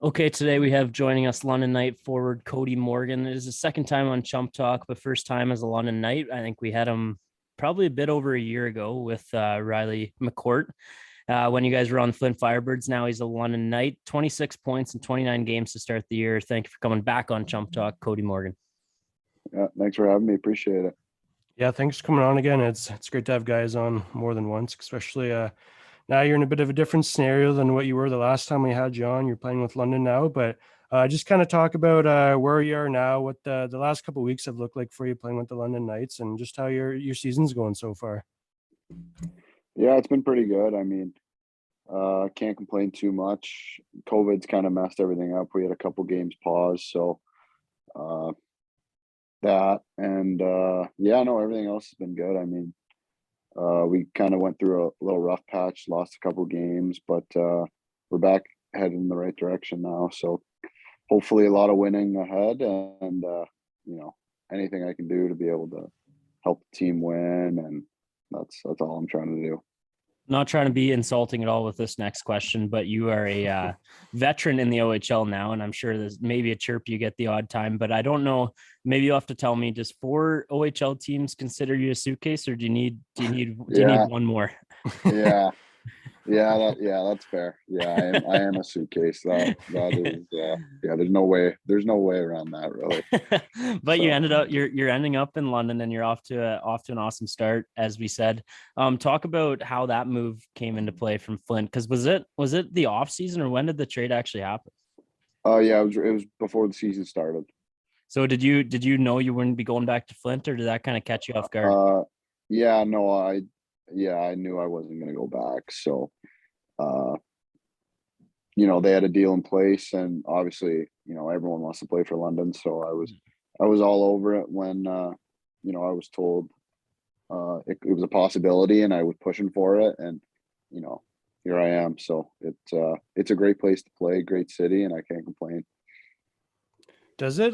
Okay, today we have joining us London Knight forward Cody Morgan. It is his second time on Chump Talk, but first time as a London Knight. I think we had him probably a bit over a year ago with Riley McCourt when you guys were on Flint Firebirds. Now he's a London Knight, 26 points in 29 games to start the year. Thank you for coming back on Chump Talk, Cody Morgan. Yeah, thanks for having me. Appreciate it. Yeah, thanks for coming on again. It's great to have guys on more than once, especially now you're in a bit of a different scenario than what you were the last time we had you on. You're playing with London now, but just kind of talk about where you are now, what the last couple of weeks have looked like for you playing with the London Knights, and just how your season's going so far. Yeah, it's been pretty good. I mean, can't complain too much. COVID's kind of messed everything up. We had a couple games paused, so that and yeah, no, everything else has been good. I mean, we kind of went through a little rough patch, lost a couple games, but we're back heading in the right direction now. So hopefully a lot of winning ahead, and anything I can do to be able to help the team win, and that's all I'm trying to do. Not trying to be insulting at all with this next question, but you are a veteran in the OHL now, and I'm sure there's maybe a chirp you get the odd time, but I don't know. Maybe you'll have to tell me. Does 4 OHL teams consider you a suitcase, or do you need one more? That's fair. Yeah, I am a suitcase. That is yeah. There's no way around that, really. But you ended up you're ending up in London, and you're off to an awesome start, as we said. Talk about how that move came into play from Flint, because was it the off season, or when did the trade actually happen? Oh yeah, it was before the season started. So did you know you wouldn't be going back to Flint, or did that kind of catch you off guard? Yeah, no, I knew I wasn't going to go back. So, they had a deal in place, and obviously, everyone wants to play for London. So I was all over it when, I was told it was a possibility, and I was pushing for it, and, here I am. So it's a great place to play, great city, and I can't complain. Does it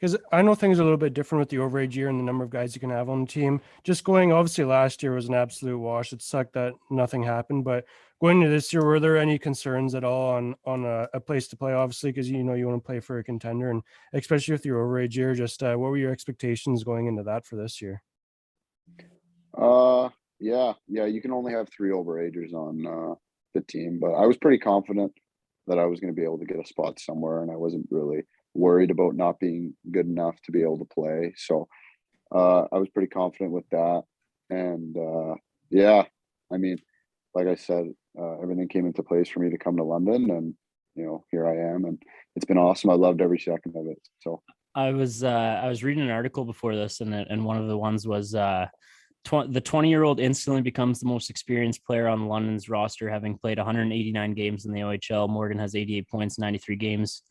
because I know things are a little bit different with the overage year and the number of guys you can have on the team. Just going, obviously last year was an absolute wash. It sucked that nothing happened, but going into this year, were there any concerns at all on a place to play? Obviously, because you want to play for a contender, and especially with your overage year, just what were your expectations going into that for this year? Yeah. You can only have 3 overagers on the team, but I was pretty confident that I was going to be able to get a spot somewhere, and I wasn't really worried about not being good enough to be able to play. So I was pretty confident with that. And yeah, I mean, like I said, everything came into place for me to come to London, and here I am, and it's been awesome. I loved every second of it. So I was reading an article before this, and one of the ones was the 20-year-old instantly becomes the most experienced player on London's roster, having played 189 games in the OHL. Morgan has 88 points, 93 games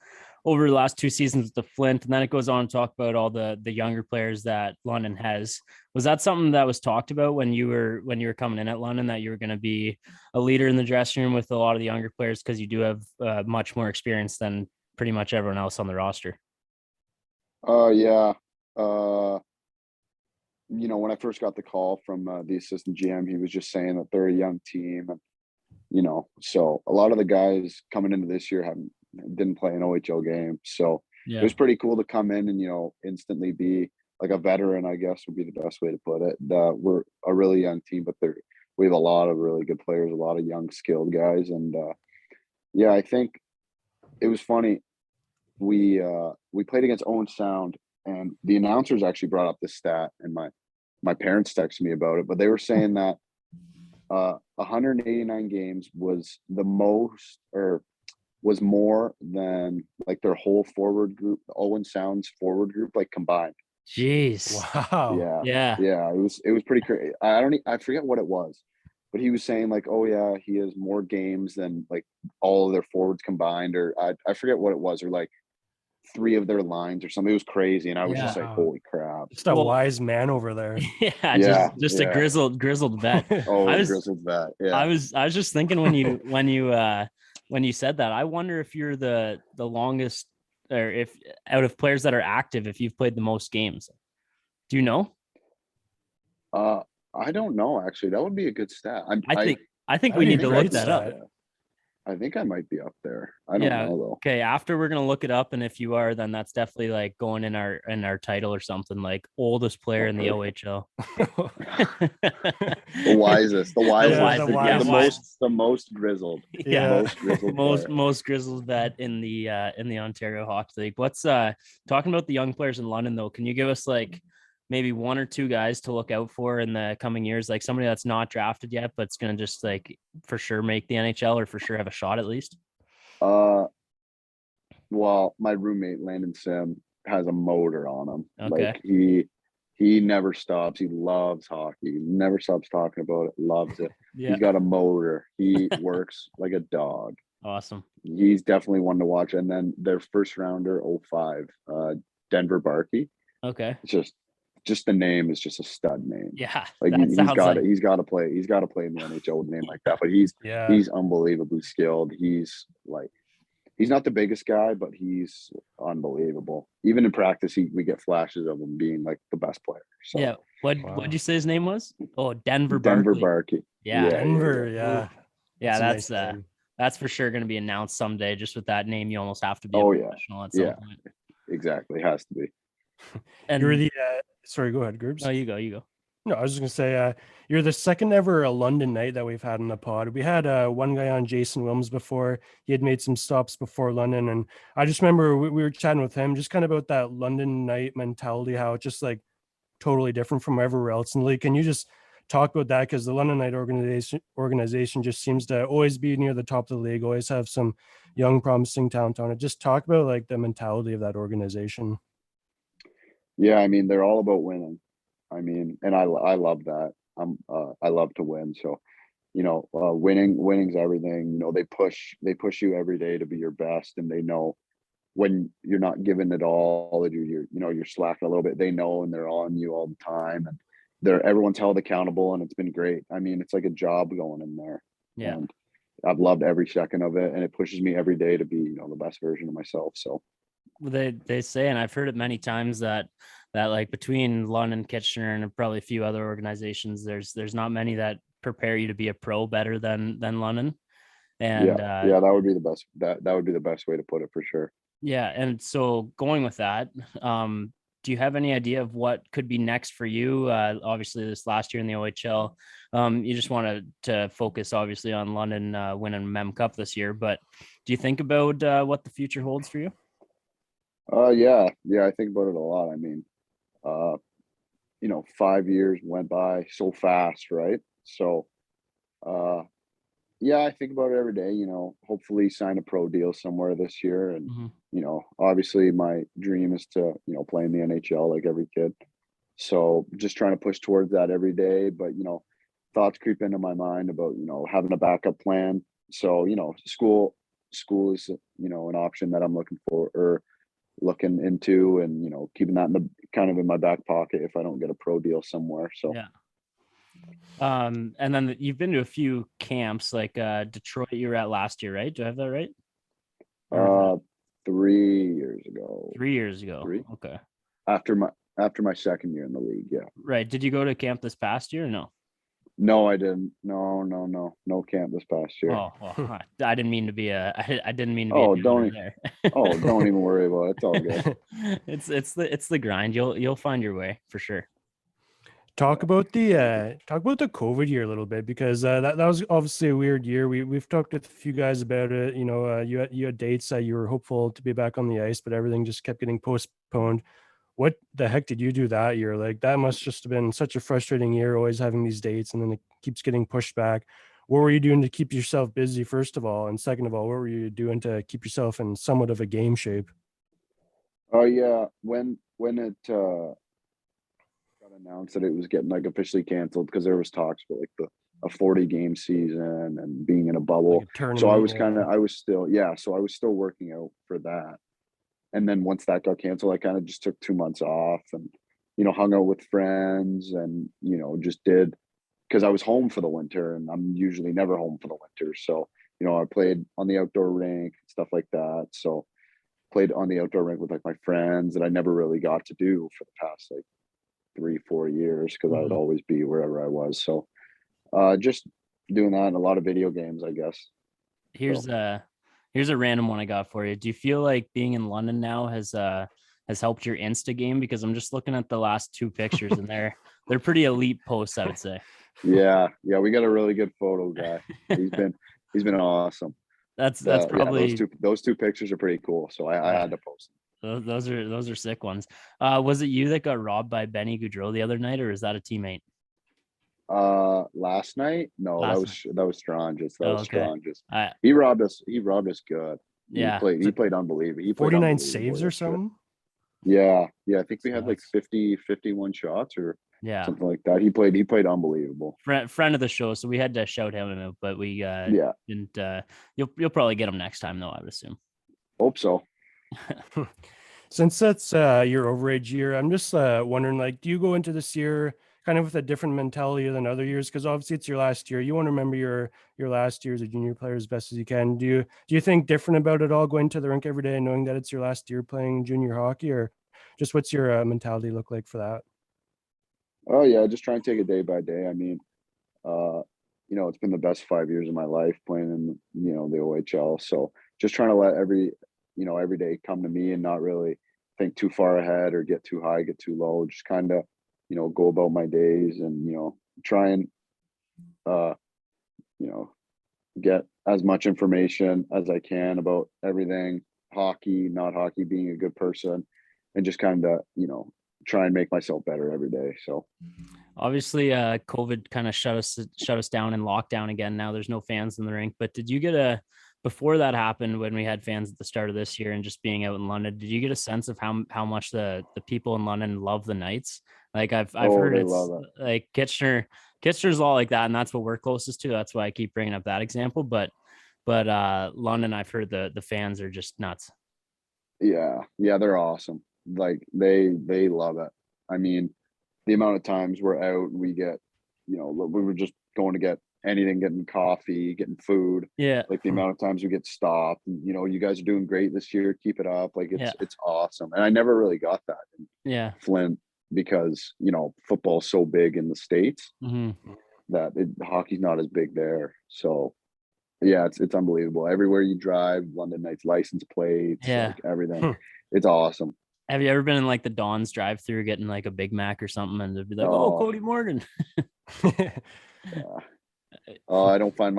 over the last 2 seasons with the Flint. And then it goes on to talk about all the younger players that London has. Was that something that was talked about when you were coming in at London, that you were going to be a leader in the dressing room with a lot of the younger players, because you do have much more experience than pretty much everyone else on the roster? Yeah. When I first got the call from the assistant GM, he was just saying that they're a young team, and so a lot of the guys coming into this year didn't play an OHL game. So Yeah. It was pretty cool to come in and instantly be like a veteran, I guess would be the best way to put it. We're a really young team, but we have a lot of really good players, a lot of young skilled guys, and yeah, I think it was funny. We played against Owen Sound, and the announcers actually brought up this stat, and my parents texted me about it, but they were saying that 189 games was the most, or was more than like their whole forward group, the Owen Sound's forward group, like combined. Jeez. Wow. Yeah. It was pretty crazy. I forget what it was, but he was saying like, oh yeah, he has more games than like all of their forwards combined, or I forget what it was, or like 3 of their lines or something. It was crazy, and I was just like, holy crap. Just a wise man over there. Yeah, just a grizzled vet. Grizzled vet. Yeah. I was just thinking when you said that, I wonder if you're the longest, or if out of players that are active, if you've played the most games. Do you know? I don't know, actually. That would be a good stat. I think we need to look that up. I think I might be up there. I don't Yeah. know though. Okay. After we're gonna look it up, and if you are, then that's definitely like going in our title or something, like oldest player in the OHL. The wisest, the wisest, the wisest. the most grizzled, Yeah. most grizzled player. most grizzled vet in the Ontario Hockey League. What's talking about the young players in London though? Can you give us like maybe one or two guys to look out for in the coming years, like somebody that's not drafted yet, but it's gonna just like for sure make the NHL or for sure have a shot at least? Well, my roommate Landon Sim has a motor on him. Okay. Like he never stops. He loves hockey. He never stops talking about it. Loves it. Yeah. He's got a motor. He works like a dog. Awesome. He's definitely one to watch. And then their first rounder, 05, Denver Barkey. Okay. It's just the name is just a stud name. Yeah. Like that he's sounds got like it. He's got to play. He's got to play in the NHL with a name like that. But he's unbelievably skilled. He's not the biggest guy, but he's unbelievable. Even in practice, we get flashes of him being like the best player. So, yeah. What'd you say his name was? Oh, Denver Barkey. Yeah. Denver. Yeah. Yeah. That's a nice name. That's for sure going to be announced someday. Just with that name, you almost have to be a professional at some point. Exactly. Has to be. And you're the sorry, go ahead, Gerbs. No, you go. No, I was just gonna say you're the second ever London night that we've had in the pod. We had one guy on, Jason Wilms, before. He had made some stops before London, and I just remember we were chatting with him just kind of about that London night mentality, how it's just like totally different from everywhere else in the league. Can you just talk about that? Because the London night organization just seems to always be near the top of the league, always have some young promising talent on it. Just talk about like the mentality of that organization. Yeah, I mean, they're all about winning. I mean, and I love that. I love to win. So, winning's everything. They push you every day to be your best, and they know when you're not giving it all, and you're slacking a little bit. They know, and they're on you all the time, and everyone's held accountable, and it's been great. I mean, it's like a job going in there. Yeah. And I've loved every second of it, and it pushes me every day to be, the best version of myself. So they say, and I've heard it many times, that like between London, Kitchener, and probably a few other organizations, there's not many that prepare you to be a pro better than London. And that would be the best. That would be the best way to put it for sure. Yeah, and so going with that, do you have any idea of what could be next for you? Obviously, this last year in the OHL, you just wanted to focus obviously on London winning Mem Cup this year. But do you think about what the future holds for you? Yeah, I think about it a lot. I mean, 5 years went by so fast, right? So, yeah, I think about it every day. Hopefully sign a pro deal somewhere this year, and obviously my dream is to play in the NHL like every kid. So just trying to push towards that every day. But thoughts creep into my mind about having a backup plan. So school is an option that I'm looking into, and keeping that in my back pocket if I don't get a pro deal somewhere. So yeah. And then you've been to a few camps, like Detroit you were at last year, right? Do I have that right? 3 years ago. 3 years ago. Three? Okay. After my second year in the league, yeah. Right. Did you go to camp this past year or no? No, I didn't. No camp this past year. Oh, well, I didn't mean to be I didn't mean to be. Oh, don't even worry about it. It's all good. It's the grind. You'll find your way for sure. Talk about the COVID year a little bit, because that was obviously a weird year. We've talked with a few guys about it. You had dates that you were hopeful to be back on the ice, but everything just kept getting postponed. What the heck did you do that year? Like, that must just have been such a frustrating year, always having these dates and then it keeps getting pushed back. What were you doing to keep yourself busy, first of all? And second of all, what were you doing to keep yourself in somewhat of a game shape? Oh yeah, when it got announced that it was getting like officially canceled, because there was talks about like a 40 game season and being in a bubble. Like so I was still working out for that. And then once that got canceled, I kind of just took 2 months off and, hung out with friends and, just did, because I was home for the winter and I'm usually never home for the winter. So, I played on the outdoor rink, stuff like that. So played on the outdoor rink with like my friends that I never really got to do for the past like 3-4 years, because I would always be wherever I was. So just doing that and a lot of video games, I guess. Here's a random one I got for you. Do you feel like being in London now has helped your Insta game? Because I'm just looking at the last two pictures and they're pretty elite posts, I would say. Yeah, we got a really good photo guy. He's been awesome. That's Yeah, probably those two pictures are pretty cool. So I had to post them. those are sick ones. Was it you that got robbed by Benny Goudreau the other night, or is that a teammate? Last night? No, Last that was Stranges. That Oh, was okay. Stranges. I He robbed us good. Yeah. He played unbelievable. He played 49 unbelievable saves or yesterday. something. Yeah. I think we had like Nuts. 51 shots or Yeah. something like that. He played unbelievable. Friend of the show, so we had to shout him out, but we Yeah, didn't. You'll probably get him next time, though, I would assume. hope so. Since that's your overage year, I'm just wondering, like, do you go into this year kind of with a different mentality than other years? Because obviously it's your last year. You want to remember your last year as a junior player as best as you can. Do you think different about it all, going to the rink every day and knowing that it's your last year playing junior hockey, or just what's your mentality look like for that? Oh yeah, just try and take it day by day. I mean, it's been the best 5 years of my life playing in, the OHL. So just trying to let every day come to me and not really think too far ahead or get too high, get too low. Just kind of, go about my days and, try and, uh, you know, get as much information as I can about everything, hockey, not hockey, being a good person, and just kind of, try and make myself better every day. So Obviously, COVID kind of shut us down in lockdown again. Now there's no fans in the rink. But did you get before that happened, when we had fans at the start of this year and just being out in London, did you get a sense of how much the people in London love the Knights? Like I've heard they it's love it. like Kitchener's all like that, and that's what we're closest to. That's why I keep bringing up that example. But London, I've heard the fans are just nuts. Yeah, they're awesome. Like they love it. I mean, the amount of times we're out, we get, we were just going to get anything, getting coffee, getting food. Yeah. Like the amount of times we get stopped, and, you guys are doing great this year. Keep it up. Like it's awesome. And I never really got that in Yeah. Flint because, football's so big in the States Mm-hmm. that hockey's not as big there. So yeah, it's unbelievable. Everywhere you drive, London Knights license plates, Yeah. like everything. It's awesome. Have you ever been in like the Don's drive-through getting like a Big Mac or something, and they'd be like, "Oh, Oh, Cody Morgan." yeah. Oh, I don't find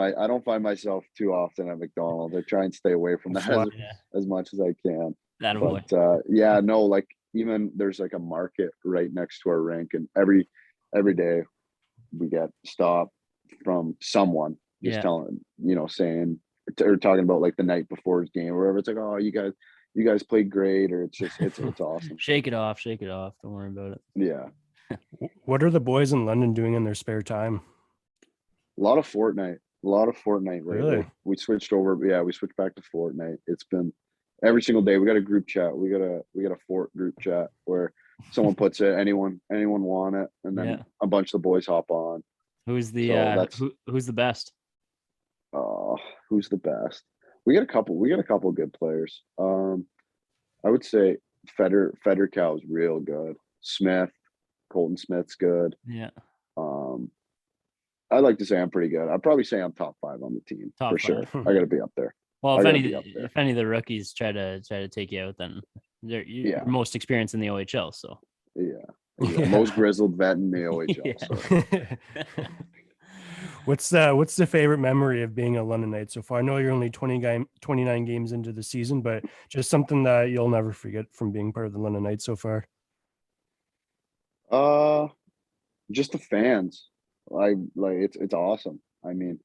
myself too often at McDonald's. I try and stay away from that as much as I can. That boy. But yeah, no, like even there's like a market right next to our rink, and every day we get stopped from someone just telling, saying or talking about like the night before his game or whatever. It's like, oh, you guys played great, or it's just it's awesome. Shake it off. Don't worry about it. Yeah. What are the boys in London doing in their spare time? A lot of Fortnite lately. Really? We switched over. Yeah, we switched back to Fortnite. It's been every single day. We got a group chat. We got a Fort group chat where someone puts it, anyone want it, and then a bunch of the boys hop on. Who's the who's the best? Who's the best? We got a couple good players. I would say Federcow is real good. Colton Smith's good. Yeah. I'd like to say I'm pretty good. I'd probably say I'm top 5 on the team for sure. I got to be up there. Well, if any of the rookies try to take you out, then you're most experienced in the OHL. So yeah. Most grizzled vet in the OHL. So. What's the favorite memory of being a London Knight so far? I know you're only 29 games into the season, but just something that you'll never forget from being part of the London Knights so far. Just the fans. It's awesome. I mean,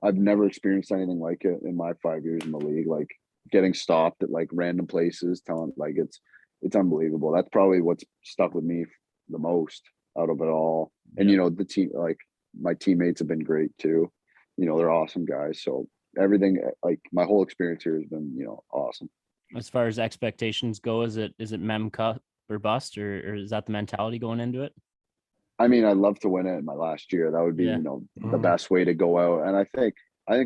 I've never experienced anything like it in my 5 years in the league. Like getting stopped at like random places, telling like it's unbelievable. That's probably what's stuck with me the most out of it all. And the team, like my teammates have been great too. They're awesome guys. So everything, like my whole experience here has been, awesome. As far as expectations go, is it mem cut or bust, or is that the mentality going into it? I mean, I'd love to win it in my last year. That would be, the best way to go out. And I think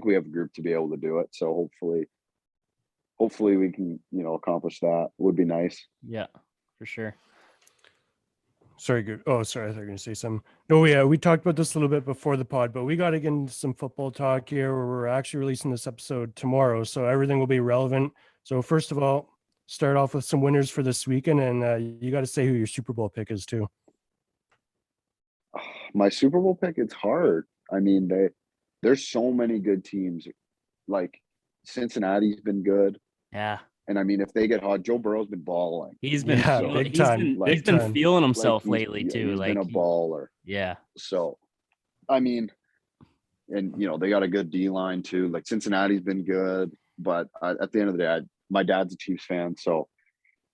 we have a group to be able to do it. So hopefully we can, accomplish that. Would be nice. Yeah, for sure. Sorry, good. Oh, sorry. I thought you were going to say something. No, yeah, we talked about this a little bit before the pod, but we got to get into some football talk here. Where we're actually releasing this episode tomorrow, so everything will be relevant. So first of all, start off with some winners for this weekend, and you got to say who your Super Bowl pick is too. My Super Bowl pick, it's hard. I mean, there's so many good teams. Like Cincinnati's been good. Yeah. And I mean, if they get hot, Joe Burrow's been balling. He's been Yeah, feeling, big time, he's big been time. feeling Like himself lately too. he's Like been a baller. yeah. So, I mean, and they got a good D line too. Like Cincinnati's been good, but at the end of the day, my dad's a Chiefs fan, so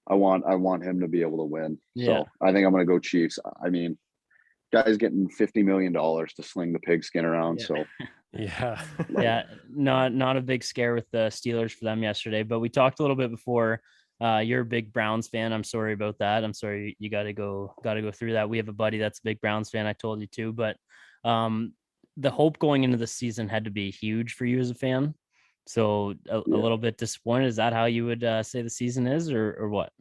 I want him to be able to win. Yeah. So I think I'm gonna go Chiefs. I mean, guy's getting $50 million to sling the pigskin around. Yeah. So Yeah. Yeah, not a big scare with the Steelers for them yesterday, but we talked a little bit before. You're a big Browns fan. I'm sorry about that. I'm sorry you got to go through that. We have a buddy that's a big Browns fan. I told you too, but the hope going into the season had to be huge for you as a fan. So a little bit disappointed. Is that how you would say the season is, or what?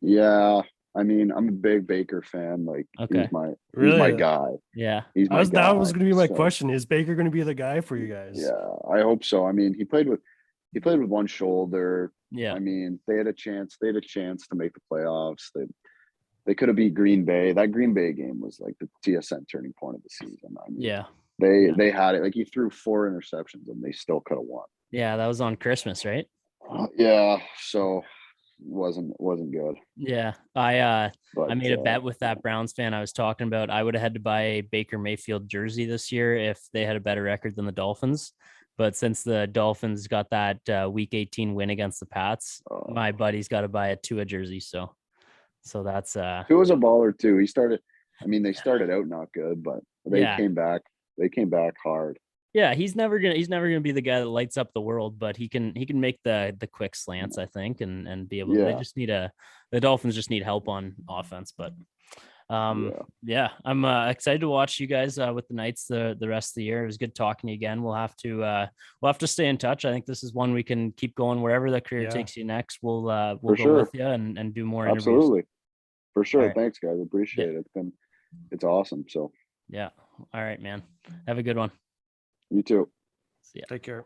Yeah, I mean, I'm a big Baker fan. Like Okay. he's my Really? guy. Yeah. He's my guy. That was going to be my So, question. Is Baker going to be the guy for you guys? Yeah, I hope so. I mean, he played with one shoulder. Yeah. I mean, they had a chance to make the playoffs. They could have beat Green Bay. That Green Bay game was like the TSN turning point of the season. I mean, Yeah. they had it. Like he threw 4 interceptions and they still could have won. Yeah, that was on Christmas, right? Yeah, so wasn't good. Yeah. I But made a bet with that Browns fan I was talking about. I would have had to buy a Baker Mayfield jersey this year if they had a better record than the Dolphins. But since the Dolphins got that week 18 win against the Pats, my buddy's got to buy a Tua jersey. So that's Tua's a baller too. They started out not good, but they came back. They came back hard. Yeah, he's never gonna be the guy that lights up the world, but he can make the quick slants, I think, and be able. They just need the Dolphins just need help on offense, but I'm excited to watch you guys with the Knights the rest of the year. It was good talking to you again. We'll have to stay in touch. I think this is one we can keep going wherever the career takes you next. We'll go with you and do more interviews. Absolutely, for sure. Right. Thanks, guys. Appreciate it. It's awesome. So yeah. All right, man. Have a good one. You too. See ya. Take care.